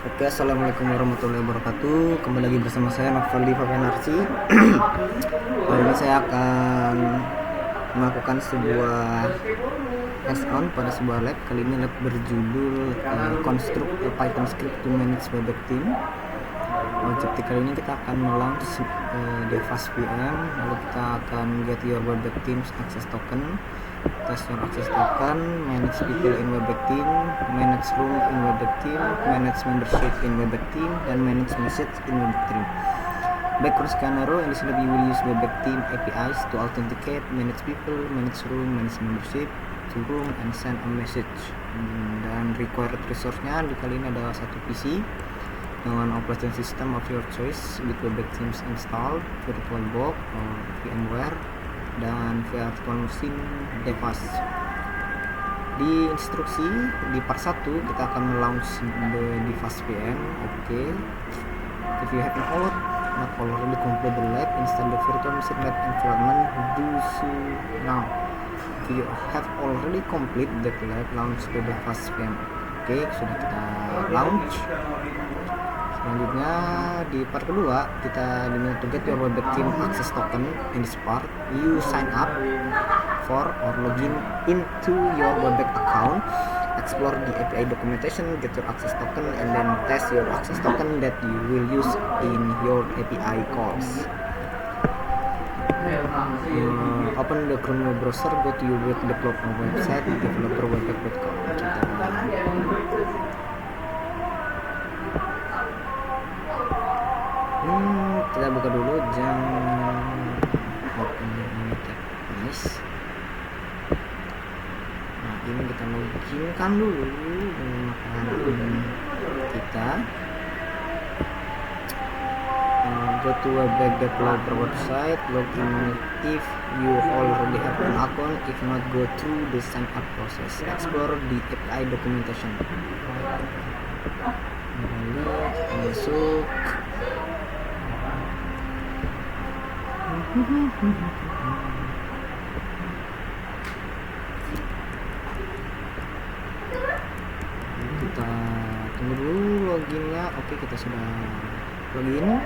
Oke, assalamualaikum warahmatullahi wabarakatuh. Kembali lagi bersama saya Novel di Favenarsi. Kali ini saya akan melakukan sebuah hands-on pada sebuah lab. Kali ini lab berjudul Construct a Python Script to Manage Webpack Team. Objektif kali ini kita akan melaunch Devas VM, lalu kita akan get your Webpack Teams access token, test your access token, manage people in Webpack Team, manage room in Webpack Team, manage membership in Webpack Team, dan manage message in Webpack Team. Background scenario, in this lab you will use Webpack Team APIs to authenticate, manage people, manage room, manage membership, to room, and send a message. Dan required resource-nya di kali ini adalah satu PC dengan operation system of your choice with Webpack Teams installed, VirtualBox or VMware, dan virtual machine Devas. Di instruksi di part 1 kita akan launch the Devas VM. Okay. If you have not already completed the lab, install the virtual machine lab environment, do so now. If you have already completed the lab, launch the Devas VM. Oke, sudah kita launch. Selanjutnya di part kedua kita diminta to get your Webpack Team access token. In this part you sign up for or login into your Webpack account, explore the API documentation, get your access token, and then test your access token that you will use in your API calls. Open the Chrome web browser, go to your web developer website, developer.webpack.com. Kita buka dulu, jangan open tab. Nice. Nah, ini kita loginkan dulu dengan kita. Go to Webpack developer website, login if you already have an account. If not, go through the sign up process. Explore the API documentation. Masuk. Kita tunggu dulu loginnya. Oke, kita sudah login.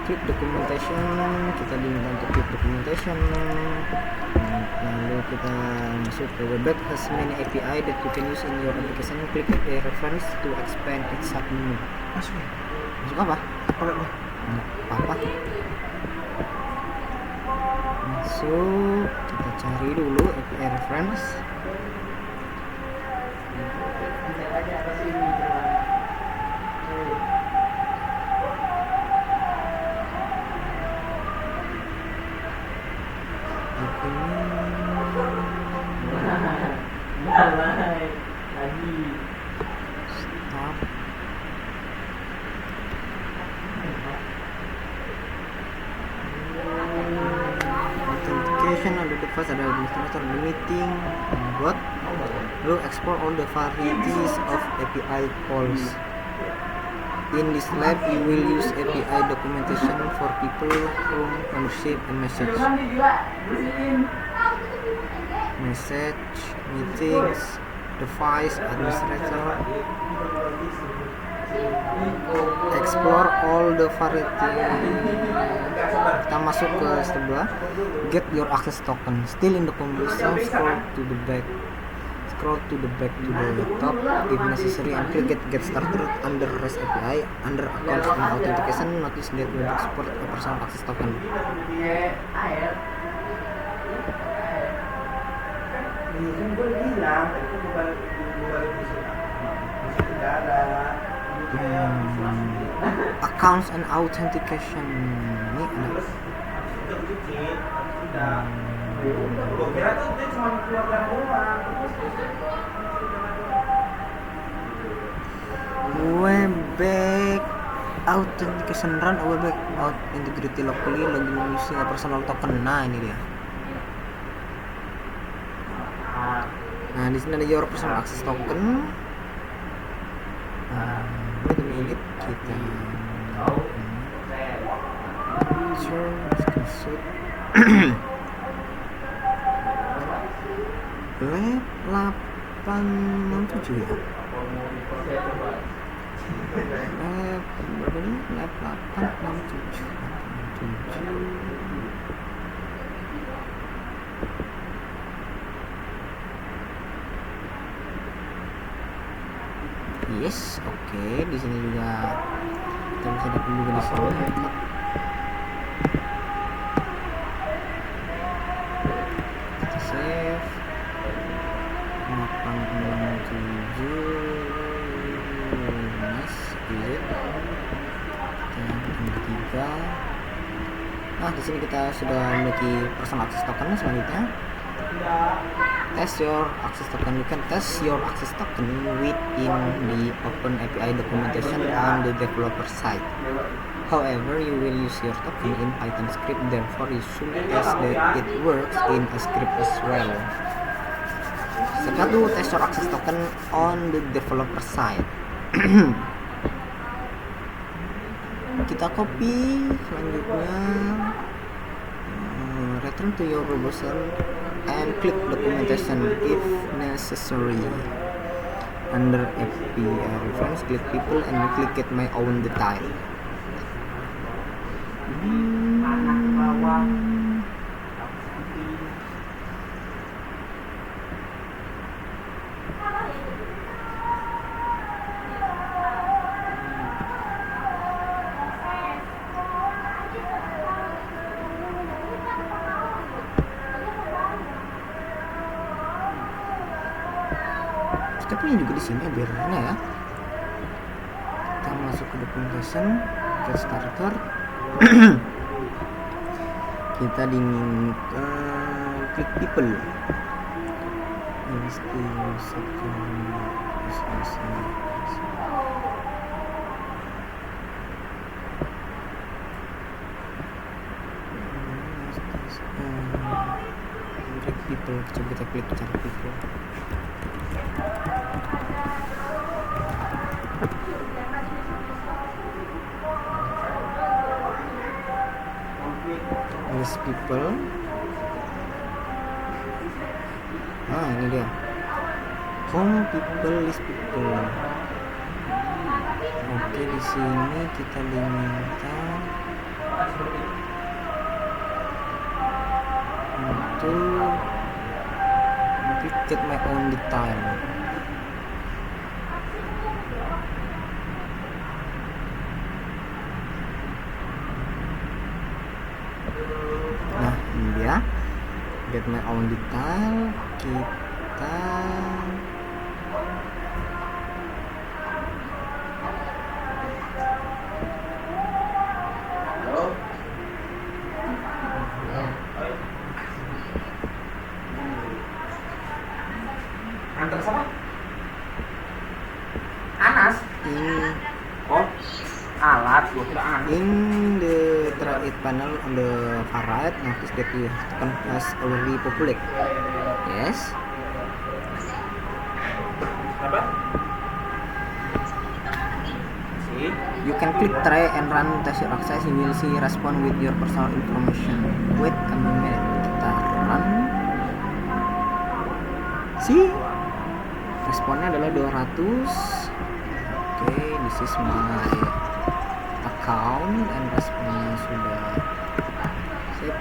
Klik documentation, kita diminta untuk klik documentation. Lalu kita masuk ke Webpack has many API that you can use in your application. Klik API reference to expand its submenu. Masuk apa? Enggak apa-apa. Masuk, kita cari dulu API reference. Stop. Authentication ada device, ada administrator, meeting, bot. Lalu explore all the varieties of API calls. In this lab, you will use API documentation for people, room, membership, and message. Message, meetings, device, administrator. Explore all the variety. Kita masuk ke sebelah get your access token. Still in the conversation, scroll to the back to the top if necessary and click get started under REST API. Under accounts and authentication, notice that we support a personal access token. Accounts and authentication ini Webpack authentication run Webpack out integrity locally login using a personal token. Nah, ini dia. Nah, di sini ada your personal access token. Wait a minute, kita screenshot lab 867 ya. Berapa ini? Lab 867. Yes, oke. Di sini juga kita bisa dapat juga di sini. Kita save 867. Nice, exit. Kita ketiga. Nah, di sini kita sudah memiliki personal access token. Selanjutnya test your access token. You can test your access token within the Open API documentation on the developer side. However, you will use your token in Python script, therefore you should test that it works in a script as well. Step 1, test your access token on the developer side. Kita copy, selanjutnya return to your browser and click documentation if necessary. Under API reference, click people and click get my own detail. Kita punya juga di sini biarnya ya. Kita masuk ke documentation, get starter. Kita diminta klik people. Klik people, coba kita klik cari people. List people. Ini dia. Home people, list people. Oke, di sini kita diminta untuk get my own detail. Nah, ini dia get my own detail. Kita antar sama Anas in alat gua kira Anas. in the right panel on the far right, notice that you token has already populate. Yes. Apa? You can click try and run test your access. You will see respond with your personal information. Wait a minute. Kita run. See, responnya adalah 200. Okay, this is my account and responnya sudah sip.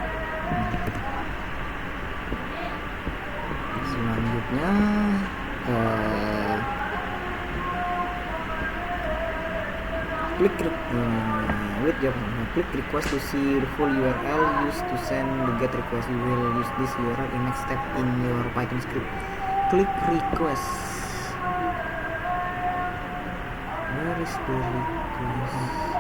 Selanjutnya click request to see the full URL used to send the get request. You will use this URL in next step in your Python script. Click request. Where is the request?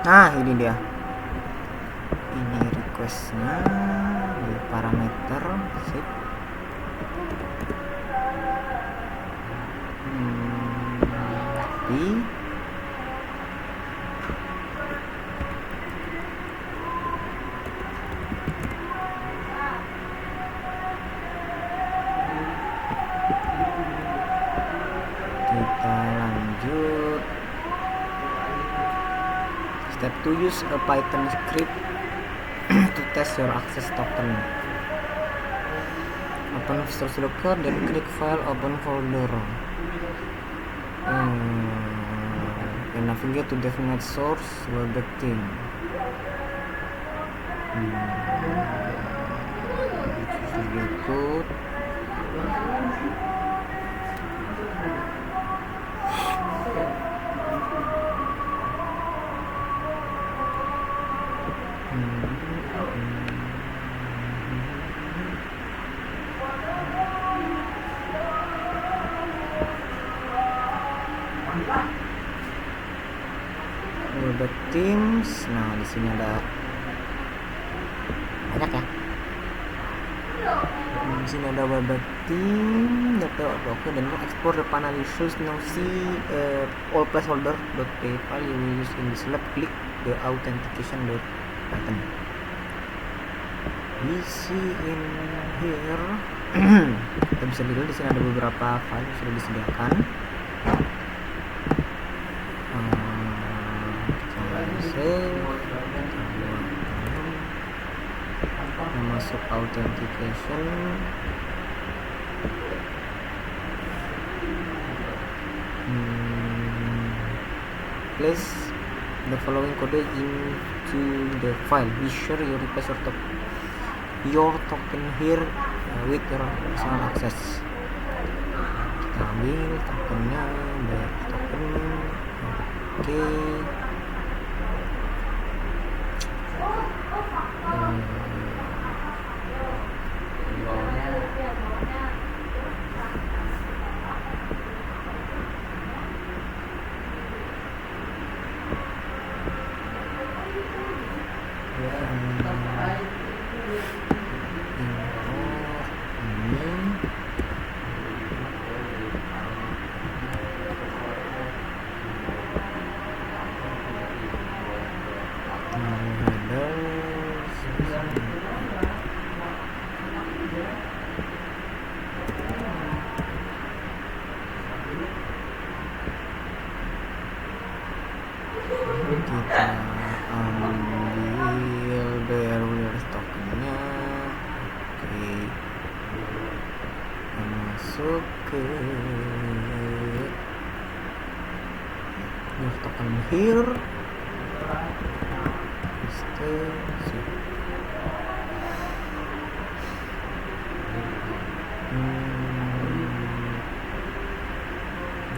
Nah, ini dia. Ini requestnya di parameter sip. Di kita lanjut step to use a Python script to test your access token. Open Visual Studio, then click File, Open Folder, and navigate to definite source webback theme. Code. Webback Teams. Nah, di sini ada banyak ya. Di sini ada Webback Team, data oke, dan export the analysis. Now see all placeholder.py file you will use in this lab. Click the authentication button. We see in here. Kita bisa lihat di sini ada beberapa file yang sudah disediakan. Masuk authentication, place the following code into the file. Be sure you replace your token here with your personal access. Kita ambil tokennya, token, oke. Kita ambil bear tokennya, oke, masuk ke your token here,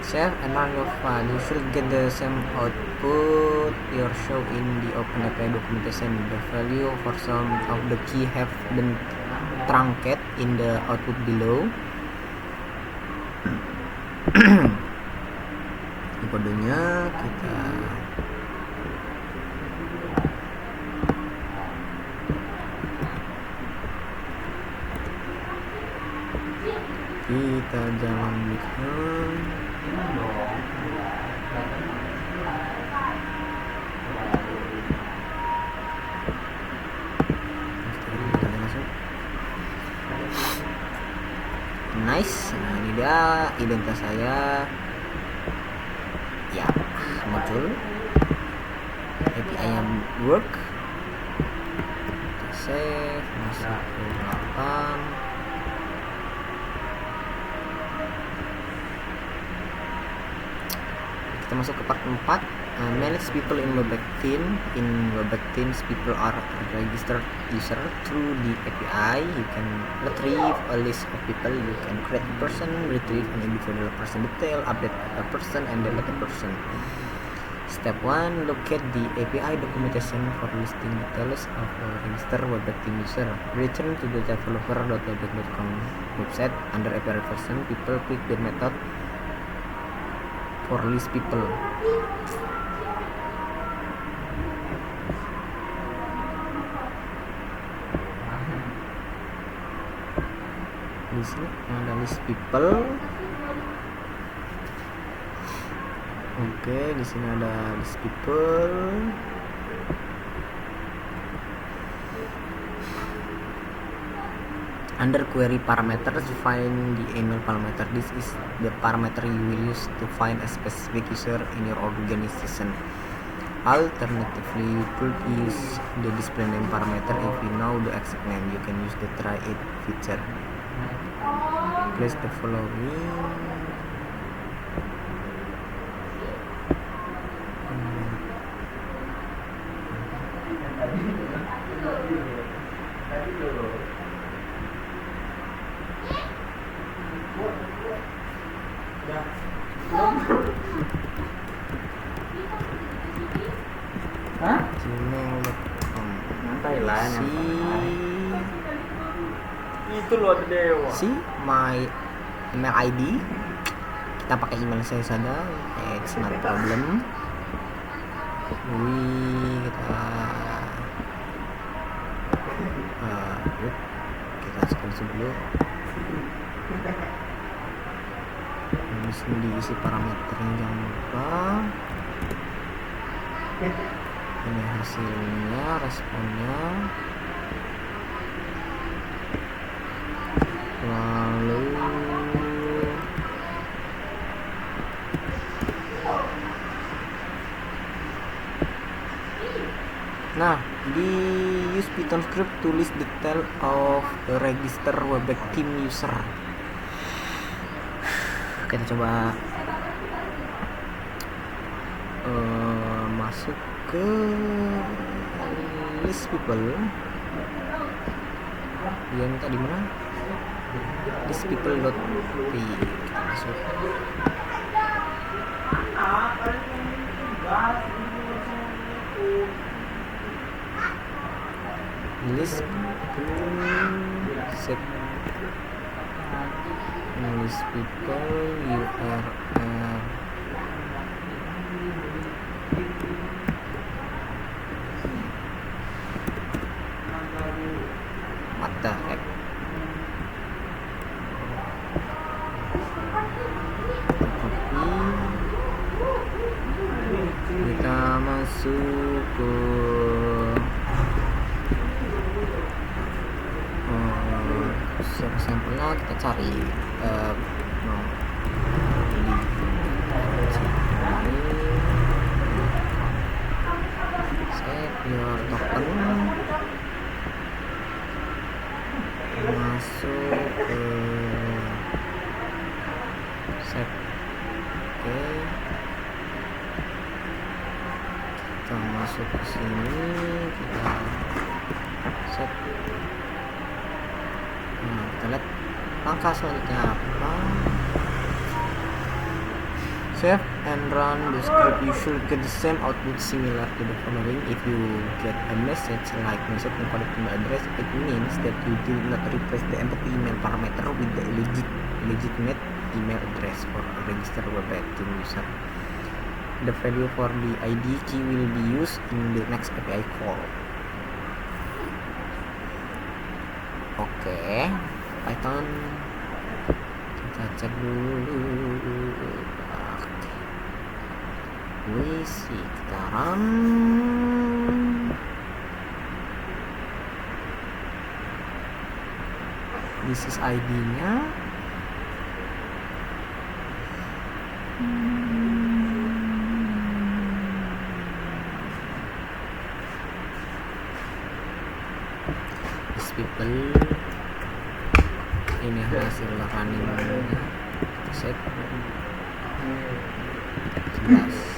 save and run your file. You should get the same output your show in the OpenAPI documentation. The value for some of the key have been truncated in the output below. Di kodenya kita jalankan. Nice. Nah, ini dia identitas saya ya, muncul API yang work. Kita save, masuk ke 8. Kita masuk ke part 4. Manage people in Webback Team. In Webback Teams, people are registered user through the API. You can retrieve a list of people. You can create a person, retrieve an individual person detail, update a person, and delete a person. Step 1. Locate the API documentation for listing details of a registered Webback Team user. Return to the developer.webback.com website. Under API version, people click the method for list people. Di sini ada list people. Oke, di sini ada list people. Under query parameters, find the email parameter. This is the parameter you will use to find a specific user in your organization. Alternatively, you could use the display name parameter. If you know the exact name, you can use the try it feature. Place the following. Hah? Gmail.com. Nanti lah yang Si itu loh ada dewa. si my email ID, kita pakai email saya saja, it's not problem. Kita kita scroll dulu. Di sini diisi parameternya, jangan lupa. Ini hasilnya, responnya. Lalu nah, di use Python script to list detail of a register webback team user. Kita coba masuk ke list people. Dia minta di mana? List people.py. Kita masuk. List set list people URL. What the heck? Kita masuk ke sampelnya, kita cari save your token, masuk ke save. Oke, kita masuk ke sini, kita save. Nah, kita lihat langkah selanjutnya apa. Save and run the script. You should get the same output similar to the following. If you get a message like message encoded email address, it means that you did not replace the empty email parameter with the legitimate email address for a registered webback team user. The value for the ID key will be used in the next API call. Oke, Python kita cek dulu. Wisi, kita run. This is ID-nya. These people. Ini hasil running set 11.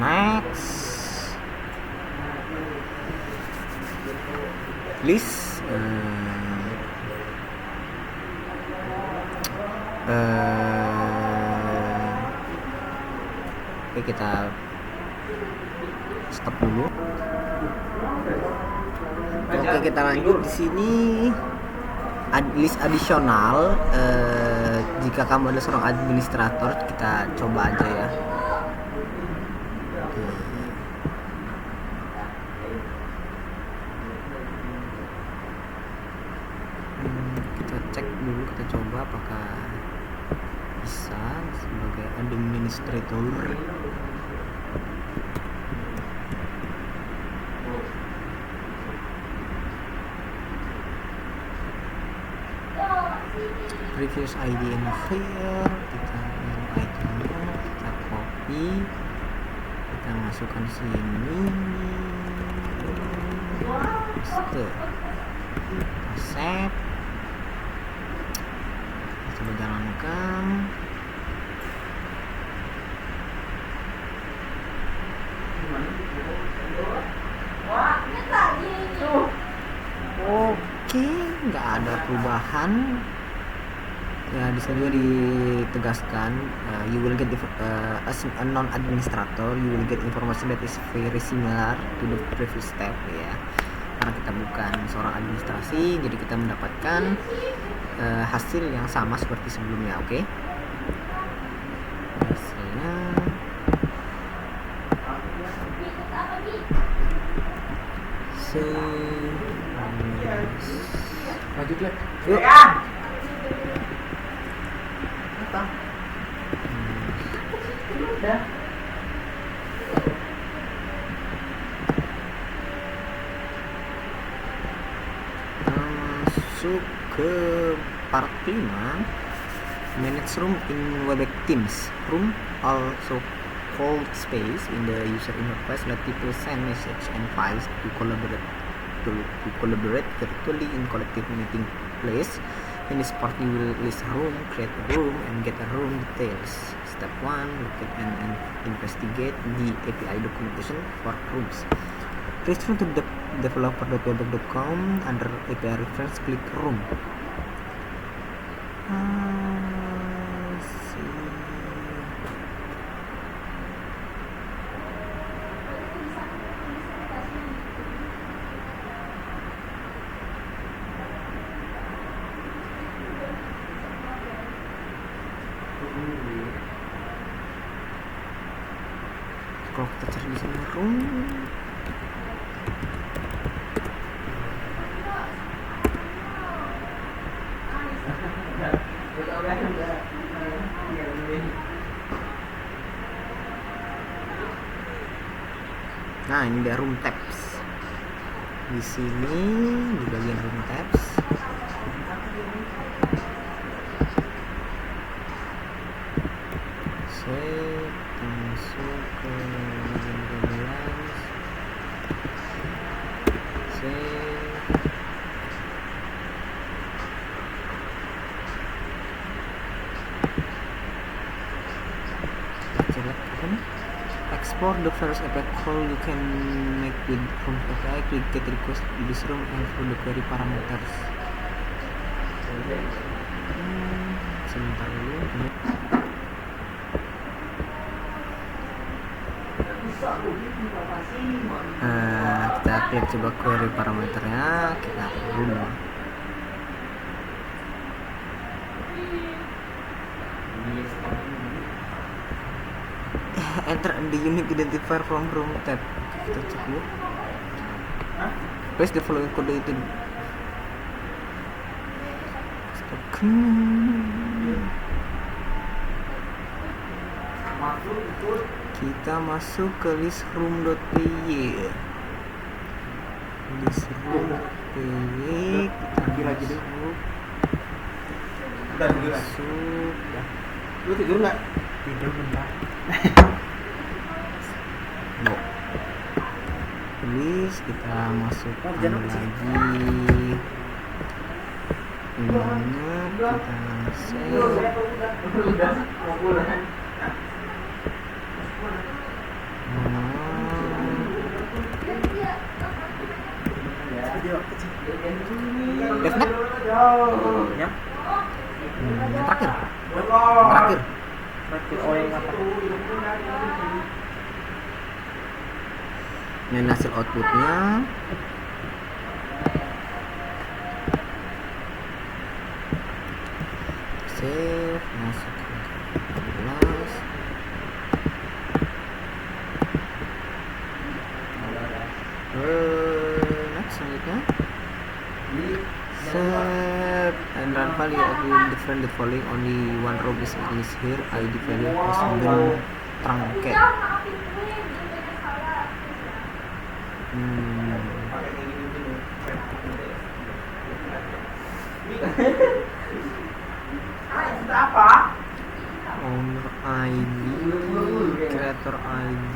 Next list oke, kita stop dulu. Oke, kita lanjut. Di sini list adisional. Jika kamu adalah seorang administrator, kita coba aja ya. Kita cek dulu, kita coba apakah bisa sebagai administrator. Previous ID in here, kita itemnya, kita copy, kita masukkan sini, paste, kita save, kita coba jalankan. Oke, nggak ada perubahan. Ya, di sini juga ditegaskan, you will get as a non-administrator, you will get information that is very similar to the previous step ya. Karena kita bukan seorang administrasi, jadi kita mendapatkan hasil yang sama seperti sebelumnya. Oke. Hasilnya Lanjut lah. yuk. Masuk ke part 5, manage room in Webex Teams. Room also called space in the user interface, let people send message and files to collaborate virtually in collective meeting place. In this part you will list a room, create a room, and get a room details. Step 1, look at and investigate the API documentation for rooms. Return to developer.webex.com. Under API reference, click room. Kalau kita cari di sini room, nah ini dia room tabs. Di sini di bagian room tabs masuk ke bagian 12 export the first API call you can make with room API. Click get request in this room and for the query parameters. Sebentar dulu. Kita klik coba query parameternya, kita room. Enter the unique identifier from room tab. Kita cek dulu. Paste the following code itu. Kita masuk ke list room.py. List room.py kita lagi dulu. Masuk. Lu tidur nggak? Tidur bentar. List kita masukkan lagi. Ininya kita save. DevNet? Ya. Yang terakhir. Oh yang apa? Ini hasil outputnya. Save, masukkan ke 14. Next selanjutnya save and run value of different the following, only one row is list here, id value has been truncated. Apa? Owner ID, creator ID,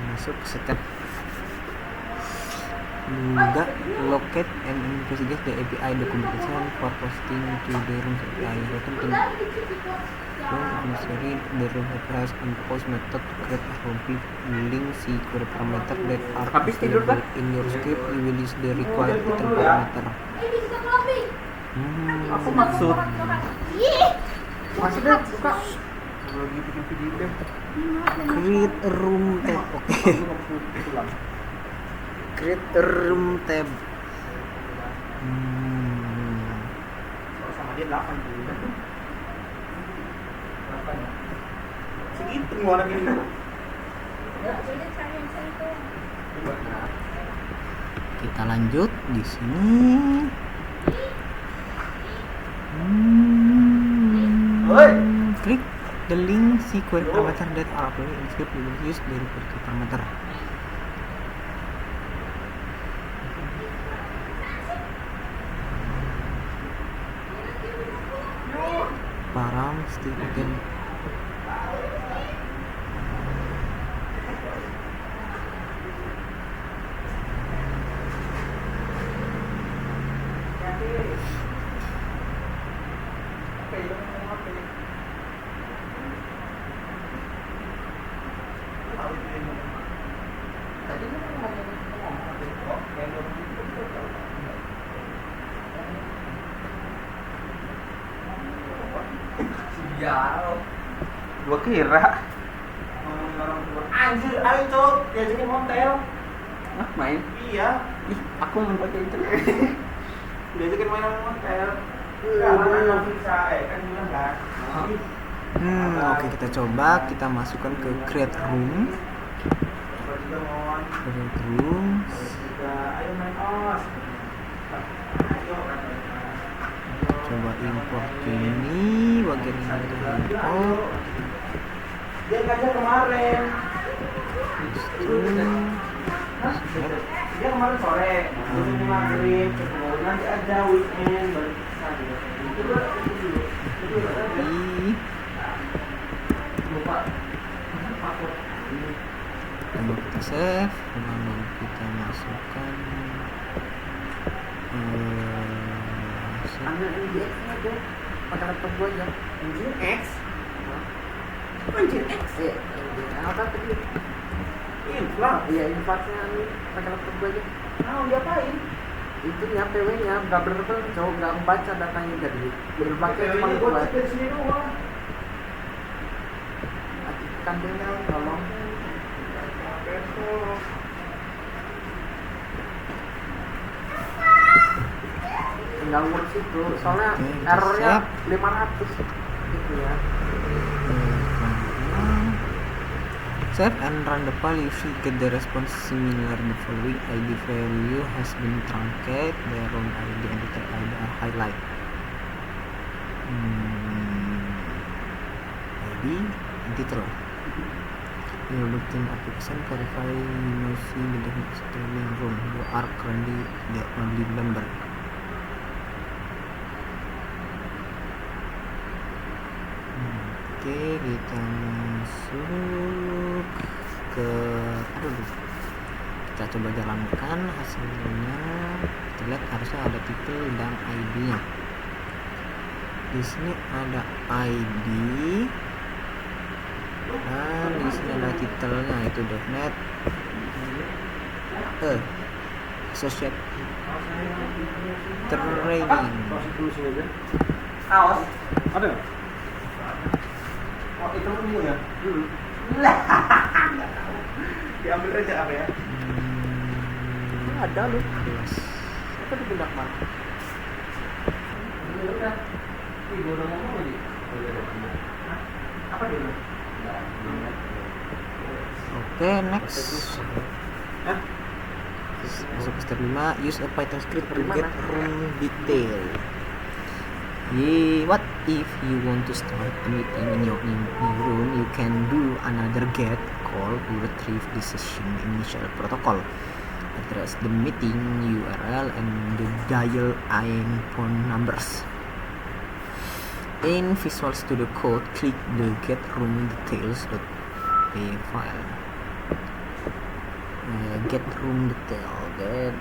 masuk step juga locate and investigate the API documentation for posting to the room API. Return to necessary the room API and post method to create a room. Link si query parameter that are Habis tidur, available in your script. You will use the required return parameter. Aku maksud. Maksudnya buka. Lagi bikin video deh. Create a room tab. Oke. Create a room tab. Sama dia 8 juga. Segitu orang ini. Kita lanjut di sini. Klik the link si query parameter that are available in script. We will use the required parameter. Param still again. Gua kira anjir, ayo cok, diajakin montel. Ah, main? Iya. Ih, aku mau pakai itu. Diajakin main sama montel. Nggak bisa, kan bilang kan. Oke, kita coba, kita masukkan ke create room. Create room. Ayo main os. Coba import ini, bagian ini kita import. Dia ngajak kemarin. Dia kemarin sore, besoknya maghrib, nanti ada weekend balik ke sana. Lupa. Lalu kita save, lalu kita masukkan Ambil NGX-nya tuh, pakai laptop gua aja. NGX? NGX? Iya, NGX. Apa tadi? Influx? Iya, Influx-nya ini pakai laptop gua aja. Nah, diapain? Itu nya PW-nya nggak bener-bener cowok, nggak membaca datanya, jadi berbagai cuma buat. Aktifkan demo, tolong. Tinggal ngurus itu, soalnya errornya 500 gitu ya. Save and run the file. You should get the response similar. The following ID value has been truncated. The room ID and the ID are highlighted. ID intro. Your looking application verify you see the demonstrating room. You are currently the only member. Oke, kita masuk ke kita coba jalankan hasilnya. Kita lihat harusnya ada titel dan ID-nya. Di sini ada ID dan di sini ada titelnya, itu .NET Associate Training. Awas. Ada? Oh, itu minggu ya? dulu. Diambil aja apa ya? Ada lu. 16. Itu di benak mana? Ini udah. Ih, gua udah ngomong lagi. Hah? Apa dia? Oke, next. Hah? Masuk ke step 5, use a Python script to Gimana? get room detail. What if you want to start a meeting in your new room? You can do another get call to retrieve the session initial protocol. Address the meeting URL and the dial in phone numbers. In Visual Studio Code, click the get room details.py file. Get room detail. Get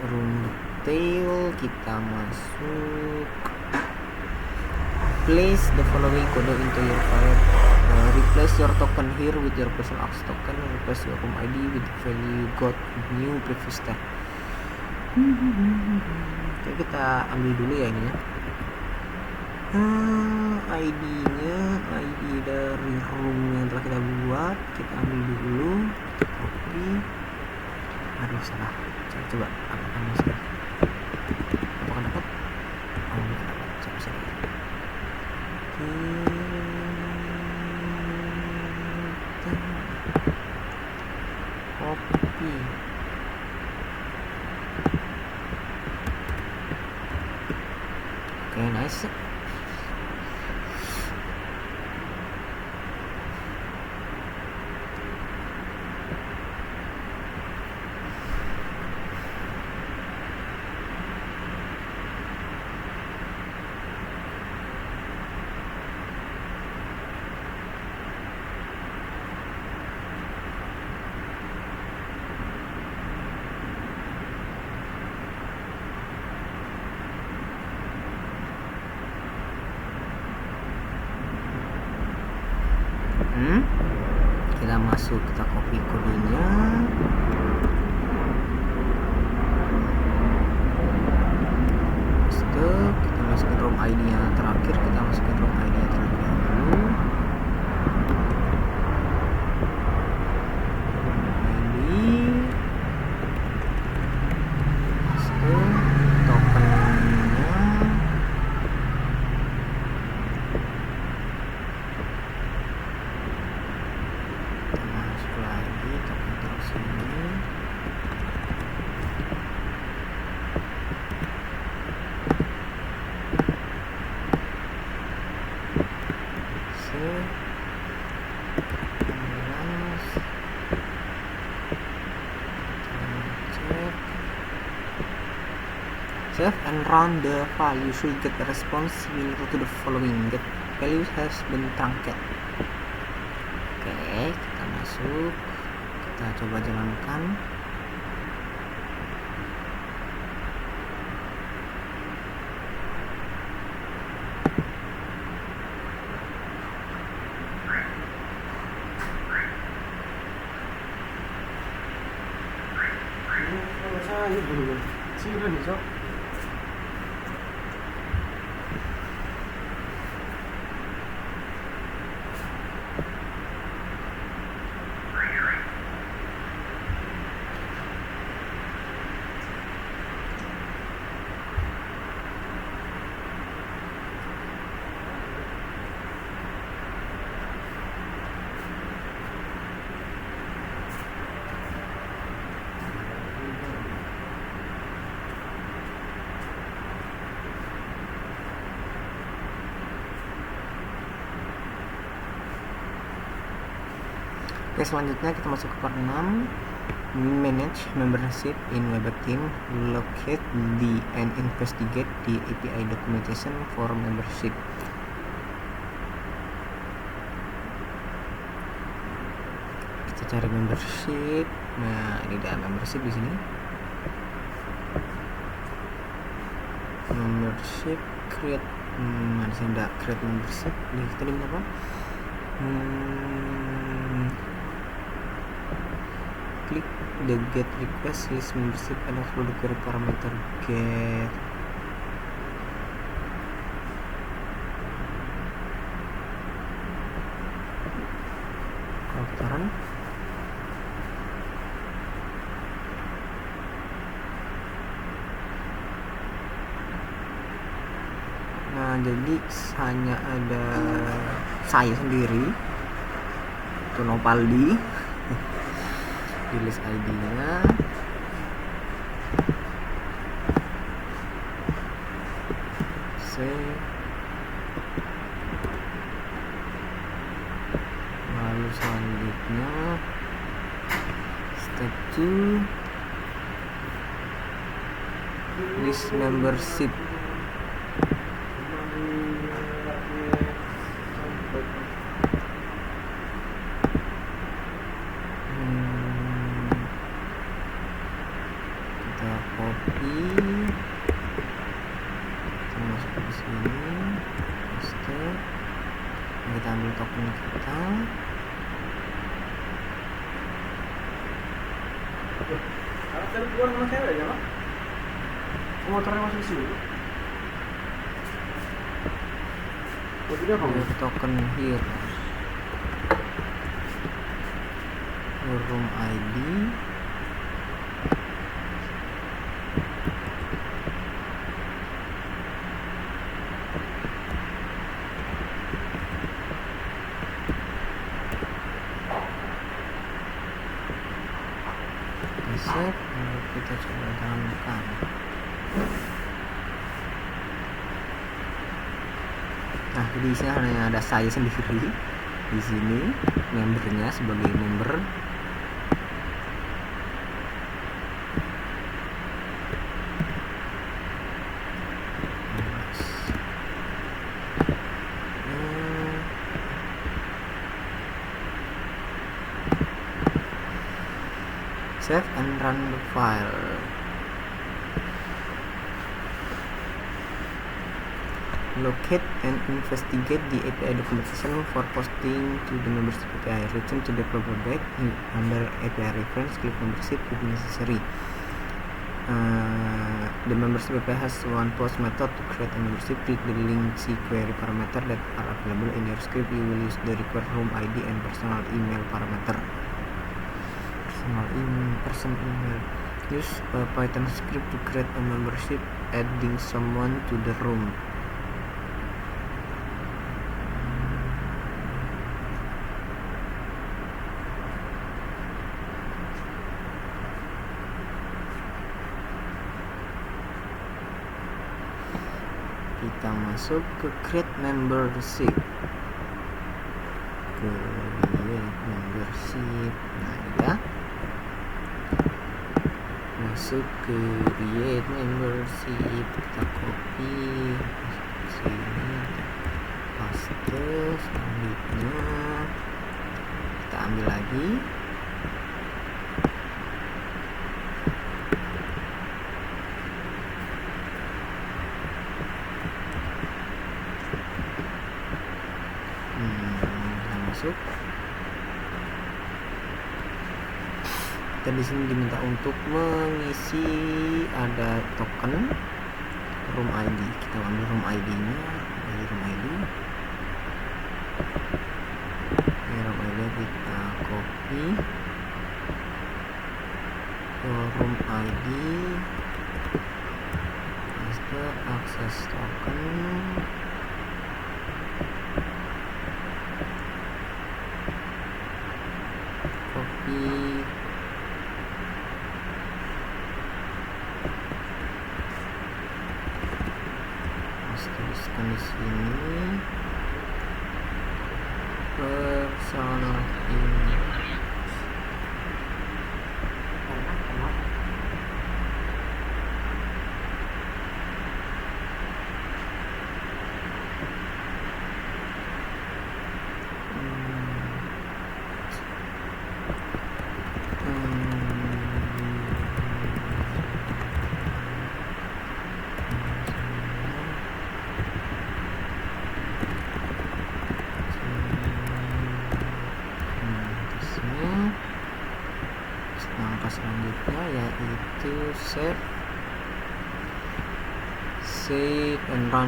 room detail, kita masuk. Place the following code into your file. Replace your token here with your personal access token. Replace your room ID with the value you got new previous step. Oke, kita ambil dulu ya ini ya. ID-nya, ID dari room yang telah kita buat, kita ambil dulu, kita copy. Aduh, salah. Coba apakah masuk? Apakah dapat? Oh, nggak dapat. Coba saya lihat. Copy. Oke, nice. Kita masuk, kita copy kodenya. Stop, kita masukin room ID nya terakhir, kita masukin room ID nya terlebih dahulu. ID, stop, tokennya. Masuk lagi, token terus ini. Save. 16. Cek. Save and run the file. You should get a response related to the following. Get value has been truncated. Oke, kita masuk, kita coba jalankan. Saya belum. Sini nih, Sok. Oke, selanjutnya kita masuk ke part 6. Manage membership in Weber Team. Locate the and investigate the API documentation for membership. Kita cari membership. Nah, ini ada membership di sini. Membership create. Di sini ada create membership. Ini kita di apa? Klik the get request list membership and upload the query parameter get. Saran. Nah, jadi hanya ada saya sendiri, itu Nopaldi. Di list ID-nya save, lalu selanjutnya step 2 list membership. Kita copy, kita masuk ke sini, paste, kita ambil token kita. Harus keluar sama cewek ya, Pak? Motornya masuk di sini. Oh, tidak apa? Your token here, your room ID, save, lalu kita coba jalankan. Nah, jadi di sini hanya ada saya sendiri di sini, membernya sebagai member. Save and run the file. Locate and investigate the API documentation for posting to the membership API. Return to the developer back under API reference. Click membership if necessary. The membership API has one post method to create a membership. Click the link see query parameter that are available in your script. You will use the required room ID and personal email parameter. Person email. Use a Python script to create a membership, adding someone to the room. Kita masuk ke create membership, ke create membership. Nah ya, masuk ke create membership, kita copy, masuk ke sini, paste, selanjutnya kita ambil lagi. Kita masuk. Kita di sini diminta untuk mengisi, ada token room ID. Kita ambil room ID-nya, room ID. Room ID kita copy. Room ID, paste, access token. Copy. Tuliskan di sini personal email. Langkah selanjutnya yaitu save save and run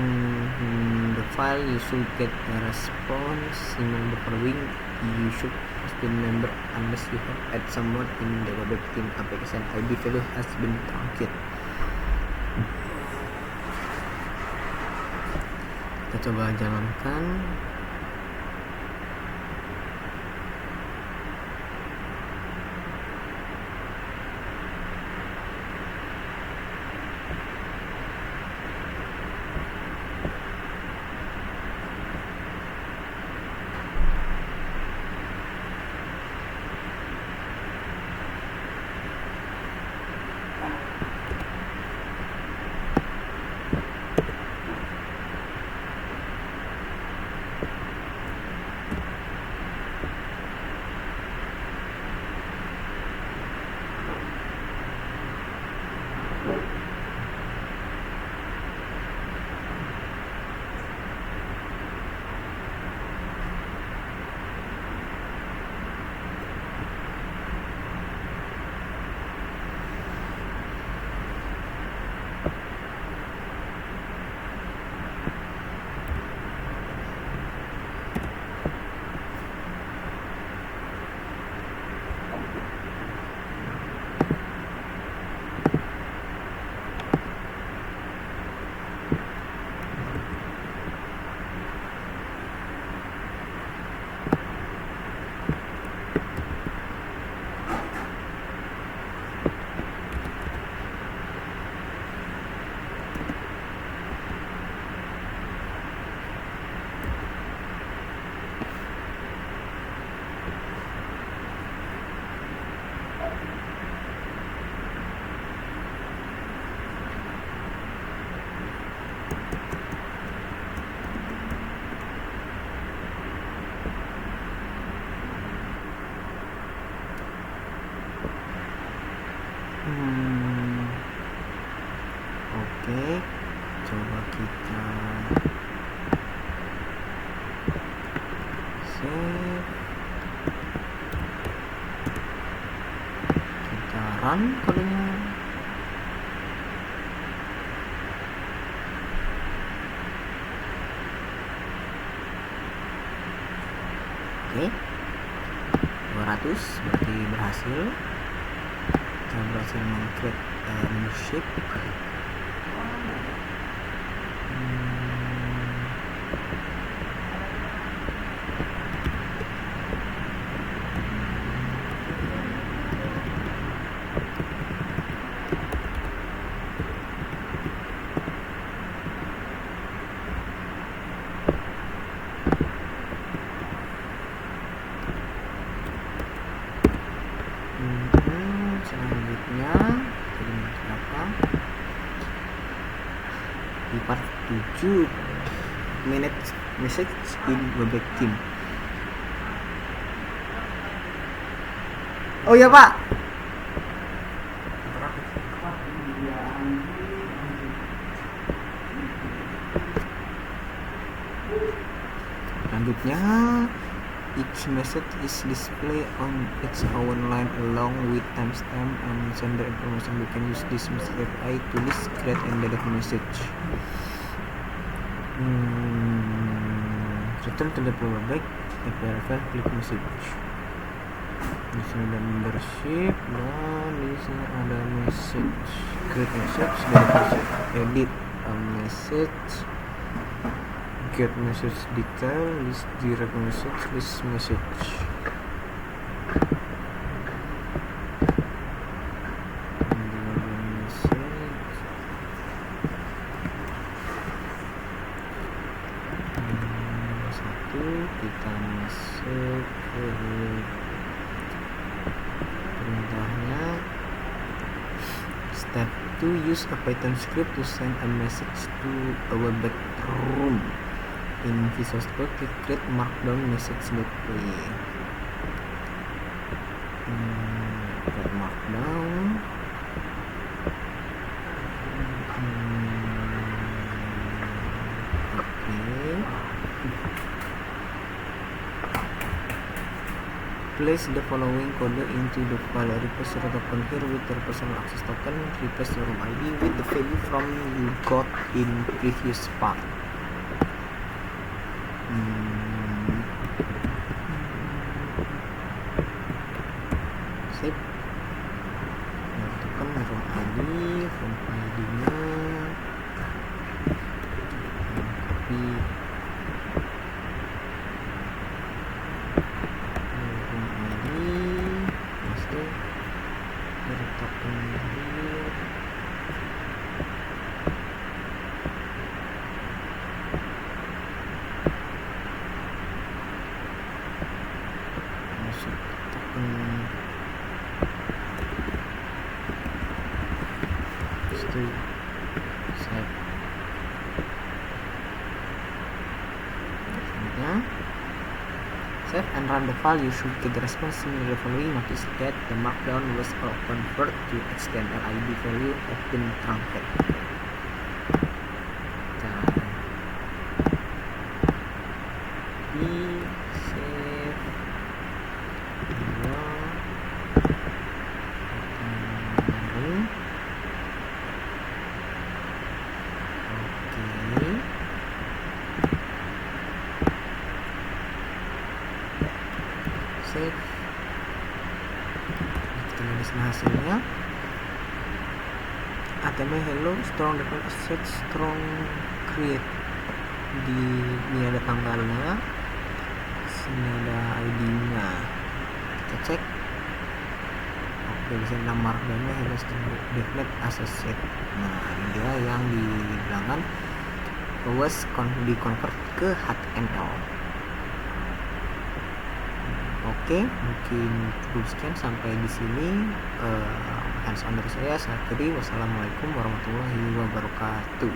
the file, you should get a response. Among the following, you should has been member unless you have add someone in the web team application ID value has been truncated. Kita coba jalankan. Oke, coba kita save, kita run kodenya. Oke, 200 berarti berhasil. Kita berhasil meng-create membership. Selanjutnya apa? Di part 7, manage message in Webex team. Oh ya Pak. Selanjutnya, each message is displayed on its own line along with timestamp and sender information. We can use this message API to list, create, and delete message. Return to the Webex API file, click message. Di sini ada membership dan di sini ada message, create message, delete message, edit a message, get message detail, list direct message, list message. Satu, kita masuk ke perintahnya. Step 2, use a Python script to send a message to a Webex room. In Visual Studio, click create markdown message display. Create markdown. Oke. Place the following code into the file. Replace your token here with your personal access token. Replace your room ID with the value from you got in previous part. Save. Your token room ID, room ID-nya. Copy. Masuk token stay save selanjutnya save and run the file. You should get the response similar the following. Notice that the markdown was converted to HTML ID value have been truncated. Save save. Kita lihat di sini hasilnya. HTML hello strong default asset strong create. Ini ada tanggalnya, sini ada ID-nya. Kita cek. Oke, di sini nama markdownnya hello strong default asset. Nah, ini dia yang dibilangkan was di-convert ke HTML. Oke, mungkin cukup sekian sampai di sini hands on dari saya. Saya akhiri. Wassalamualaikum warahmatullahi wabarakatuh.